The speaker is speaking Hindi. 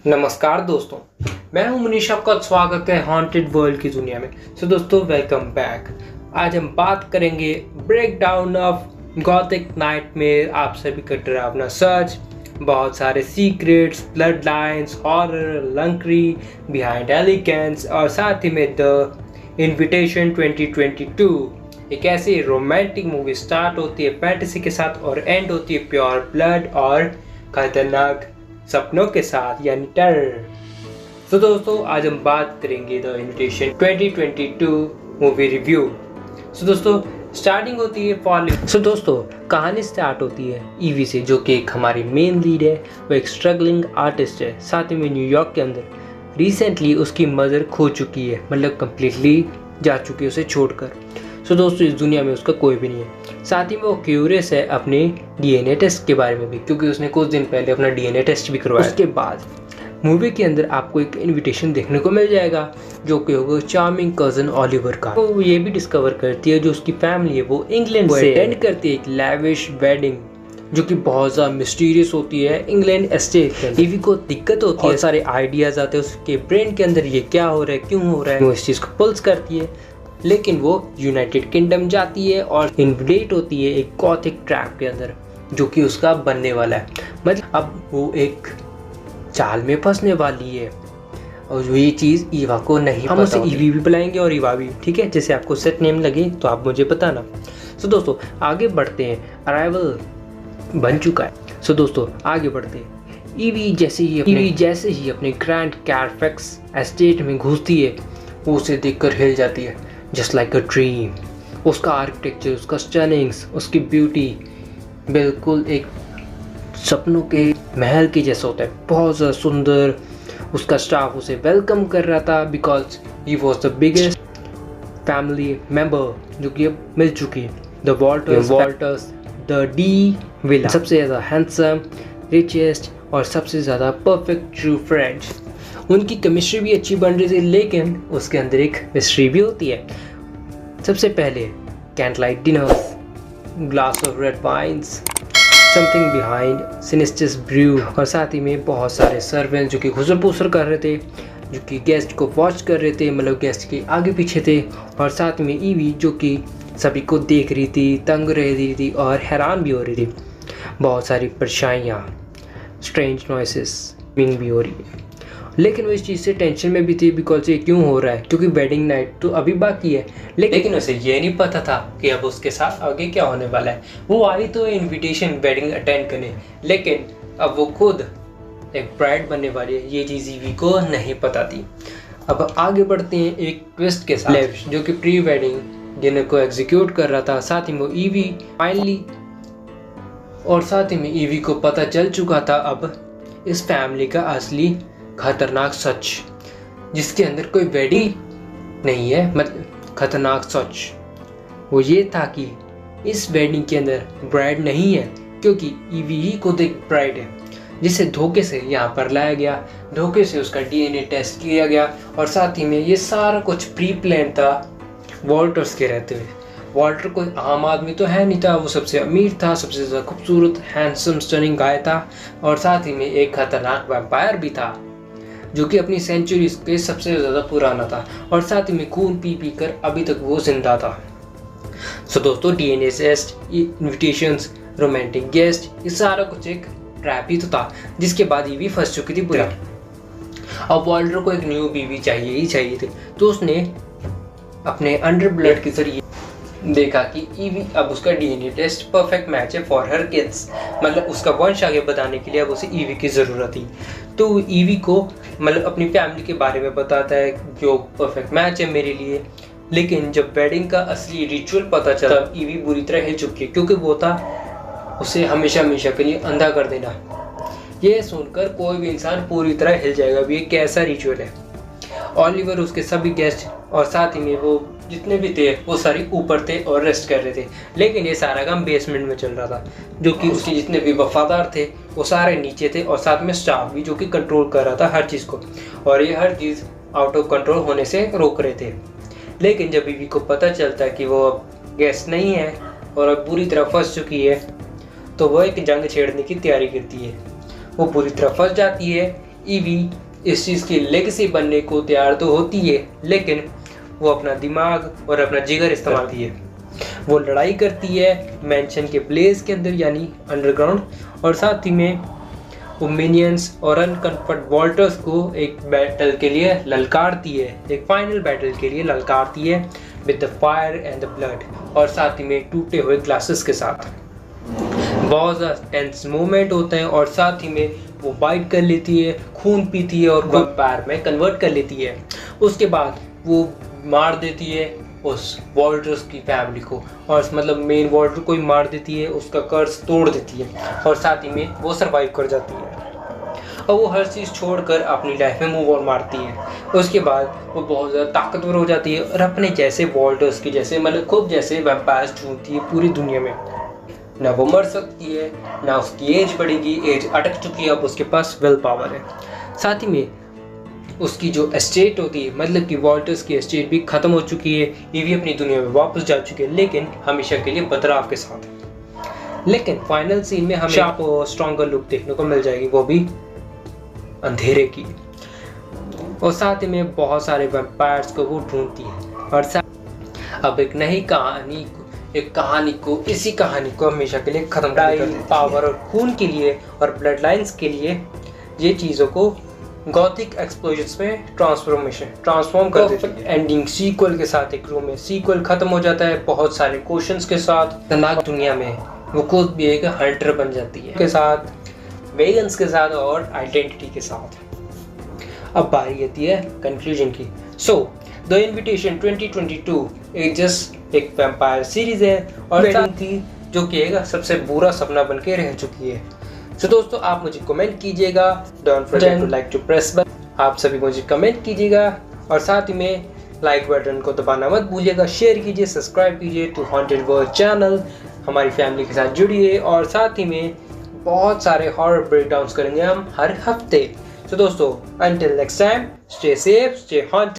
नमस्कार दोस्तों, मैं हूं मनीष। आपका स्वागत है हॉन्टेड वर्ल्ड की दुनिया में। दोस्तों, वेलकम बैक। आज हम बात करेंगे break down of gothic nightmare. आप सभी का डरावना सच, बहुत सारे secrets, blood lines, horror, luxury, behind elegance और साथ ही में द इनविटेशन 2022। एक ऐसी रोमांटिक मूवी स्टार्ट होती है फैंटेसी के साथ और एंड होती है प्योर ब्लड और खतरनाक सपनों के साथ, यानी टेरर। तो दोस्तों, आज हम बात करेंगे द इनविटेशन 2022 मूवी रिव्यू। दोस्तों, स्टार्टिंग होती है दोस्तों, कहानी स्टार्ट होती है ईवी से, जो कि एक हमारी मेन लीड है। वो एक स्ट्रगलिंग आर्टिस्ट है। साथ ही में न्यूयॉर्क के अंदर रिसेंटली उसकी मदर खो चुकी है, मतलब कम्प्लीटली जा चुकी है उसे छोड़कर। दोस्तों, इस दुनिया में उसका कोई भी नहीं है। साथ ही में वो क्यूरियस है अपने डीएनए टेस्ट के बारे में भी, क्योंकि उसने कुछ दिन पहले अपना डीएनए टेस्ट भी करवाया। उसके बाद मूवी के अंदर आपको एक इनविटेशन देखने को मिल जाएगा, जो कि होगा चार्मिंग कजन ओलिवर का। तो वो ये भी डिस्कवर करती है जो उसकी फैमिली है वो इंग्लैंड से अटेंड करती है एक लैविश वेडिंग, जो कि बहुत ज़्यादा मिस्टीरियस होती है इंग्लैंड एस्टेट के अंदर। ईवी को दिक्कत होती है, सारे आइडियाज आते हैं उसके ब्रेन के अंदर, ये क्या हो रहा है, क्यों हो रहा है। वो इस चीज़ को पल्स करती है, लेकिन वो यूनाइटेड किंगडम जाती है और इन्विटेट होती है एक गॉथिक ट्रैप के अंदर, जो कि उसका बनने वाला है। मतलब अब वो एक चाल में फंसने वाली है और जो ये चीज़ ईवा को नहीं पता। हम उसे ईवी भी बुलाएंगे और ईवा भी, ठीक है, जैसे आपको सेट नेम लगे तो आप मुझे बताना। दोस्तों, आगे बढ़ते हैं। अराइवल बन चुका है। दोस्तों, आगे बढ़ते हैं। ईवी जैसे ही अपने ग्रैंड कैरफैक्स एस्टेट में घुसती है, वो उसे देखकर हिल जाती है, जस्ट लाइक अ ड्रीम। उसका आर्किटेक्चर, उसका स्टनिंग्स, उसकी ब्यूटी बिल्कुल एक सपनों के महल की जैसा होता है, बहुत ज़्यादा सुंदर। उसका स्टाफ उसे वेलकम कर रहा था because he was the biggest family member, जो कि अब मिल चुकी है। The Walter's, the D villa, सबसे ज़्यादा हैंडसम, रिचेस्ट और सबसे ज़्यादा परफेक्ट ट्रू फ्रेंड्स। उनकी केमिस्ट्री भी अच्छी बन रही थी, लेकिन उसके अंदर एक मिस्ट्री भी होती है। सबसे पहले candle light dinners, glass of red wines, something behind sinisters brew, और साथ ही में बहुत सारे सर्वेंट्स जो कि घुसर पुसर कर रहे थे, जो कि गेस्ट को वॉच कर रहे थे, मतलब गेस्ट के आगे पीछे थे। और साथ में ईवी, जो कि सभी को देख रही थी, तंग रह रही थी और हैरान भी हो रही थी। बहुत सारी परेशानियाँ, स्ट्रेंज नॉइसेस भी हो रही है, लेकिन वो इस चीज़ से टेंशन में भी थी बिकॉज ये क्यों हो रहा है, क्योंकि वेडिंग नाइट तो अभी बाकी है। लेकिन उसे ये नहीं पता था कि अब उसके साथ आगे क्या होने वाला है। वो आई तो इनविटेशन वेडिंग अटेंड करने, लेकिन अब वो खुद एक ब्राइड बनने वाली है, ये चीज़ ईवी को नहीं पता थी। अब आगे बढ़ते हैं एक ट्विस्ट के साथ, जो कि प्री वेडिंग डिनर को एग्जीक्यूट कर रहा था। साथ ही में ईवी फाइनली, और साथ ही में ईवी को पता चल चुका था अब इस फैमिली का असली खतरनाक सच, जिसके अंदर कोई वेडिंग नहीं है। मतलब खतरनाक सच वो ये था कि इस वेडिंग के अंदर ब्राइड नहीं है, क्योंकि ईवी ही खुद एक ब्राइड है, जिसे धोखे से यहाँ पर लाया गया, धोखे से उसका डीएनए टेस्ट किया गया। और साथ ही में ये सारा कुछ प्री प्लान था वॉल्टर्स के रहते हुए। वॉल्टर कोई आम आदमी तो है नहीं था, वो सबसे अमीर था, सबसे ज़्यादा खूबसूरत, हैंडसम, स्टनिंग गाय था, और साथ ही में एक खतरनाक वैम्पायर भी था, जो कि अपनी सेंचुरीज के सबसे ज़्यादा पुराना था, और साथ ही में खून पी पी कर अभी तक वो जिंदा था। दोस्तों, DNA test, invitations, romantic guest, ये सारा कुछ एक ट्रैप ही तो था, जिसके बाद ईवी फंस चुकी थी पूरा। अब वॉल्टर को एक न्यू बीवी चाहिए ही चाहिए थी, तो उसने अपने अंडर ब्लड के जरिए देखा कि ईवी, अब उसका डीएनए टेस्ट परफेक्ट मैच है फॉर हर किड्स, मतलब उसका वंश आगे बताने के लिए अब उसे ईवी की ज़रूरत थी। तो ईवी को मतलब अपनी फैमिली के बारे में बताता है, जो परफेक्ट मैच है मेरे लिए। लेकिन जब वेडिंग का असली रिचुअल पता चला, तब ईवी बुरी तरह हिल चुकी है, क्योंकि वो था उसे हमेशा हमेशा के लिए अंधा कर देना। ये सुनकर कोई भी इंसान पूरी तरह हिल जाएगा, ये कैसा रिचुअल है। ओलिवर, उसके सभी गेस्ट और साथ ही में वो जितने भी थे वो सारे ऊपर थे और रेस्ट कर रहे थे, लेकिन ये सारा काम बेसमेंट में चल रहा था, जो कि उसके जितने भी वफादार थे वो सारे नीचे थे, और साथ में स्टाफ भी, जो कि कंट्रोल कर रहा था हर चीज़ को, और ये हर चीज़ आउट ऑफ कंट्रोल होने से रोक रहे थे। लेकिन जब बीवी को पता चलता है कि वो अब गेस्ट नहीं है और अब पूरी तरह फंस चुकी है, तो वो एक जंग छेड़ने की तैयारी करती है। वो पूरी तरह फंस जाती है। ईवी इस चीज़ की लेगेसी बनने को तैयार तो होती है, लेकिन वो अपना दिमाग और अपना जिगर इस्तेमाल करती है। वो लड़ाई करती है मैंशन के प्लेस के अंदर यानी अंडरग्राउंड, और साथ ही में वो मिनियंस और अनकंफर्ट वॉल्टर्स को एक बैटल के लिए ललकारती है, एक फाइनल बैटल के लिए ललकारती है with the fire and the blood, और साथ ही में टूटे हुए ग्लासेस के साथ। बहुत ज़्यादा टेंस मोमेंट होते हैं, और साथ ही में वो बाइट कर लेती है, खून पीती है और वैम्पायर में कन्वर्ट कर लेती है। उसके बाद वो मार देती है उस वॉल्टर्स की फैमिली को, और मतलब मेन वॉल्टर को ही मार देती है, उसका कर्ज तोड़ देती है, और साथ ही में वो सरवाइव कर जाती है और वो हर चीज़ छोड़कर अपनी लाइफ में मूव ऑन मारती है। उसके बाद वो बहुत ज़्यादा ताकतवर हो जाती है और अपने जैसे वॉल्टर्स की जैसे मतलब खुद जैसे वैम्पायर्स ढूंढती है पूरी दुनिया में। ना वो मर सकती है, ना उसकी एज बढ़ेगी, एज अटक चुकी है, अब उसके पास विल पावर है। साथ ही में उसकी जो एस्टेट होती है, मतलब कि वॉल्टर्स की एस्टेट भी ख़त्म हो चुकी है, ईवी अपनी दुनिया में वापस जा चुकी है, लेकिन हमेशा के लिए बदलाव के साथ। लेकिन फाइनल सीन में हमें शार्प और स्ट्रॉन्गर लुक देखने को मिल जाएगी, वो भी अंधेरे की, और साथ ही में बहुत सारे वैम्पायर्स को वो ढूंढती है। और अब एक नई कहानी इसी कहानी को हमेशा के लिए खत्म कर देती है। पावर और खून के लिए और ब्लड लाइन्स के लिए ये चीज़ों को गॉथिक एक्सप्लोजन्स में ट्रांसफॉर्म कर देती है। एंडिंग सीक्वल के साथ एक रूम में सीक्वल खत्म हो जाता है बहुत सारे क्वेश्चंस के साथ। खतरनाक दुनिया में वो खुद भी एक हंटर बन जाती है के साथ, वेगन्स के साथ और आइडेंटिटी के साथ। अब बारी आती है कंक्लूजन की। सो द इनविटेशन 2022 एक जस्ट एक वैम्पायर सीरीज है और थी जो कि एक सबसे बुरा सपना बन के रह चुकी है। तो दोस्तों आप मुझे कमेंट कीजिएगा, don't forget to like to press button. आप सभी मुझे कमेंट कीजिएगा और साथ ही में लाइक बटन को दबाना मत भूलिएगा, शेयर कीजिए, सब्सक्राइब कीजिए टू हॉन्टेड वर्ल्ड चैनल। हमारी फैमिली के साथ जुड़िए और साथ ही में बहुत सारे हॉरर ब्रेकडाउन्स करेंगे हम हर हफ्ते। तो दोस्तों until next time, stay safe, stay haunted.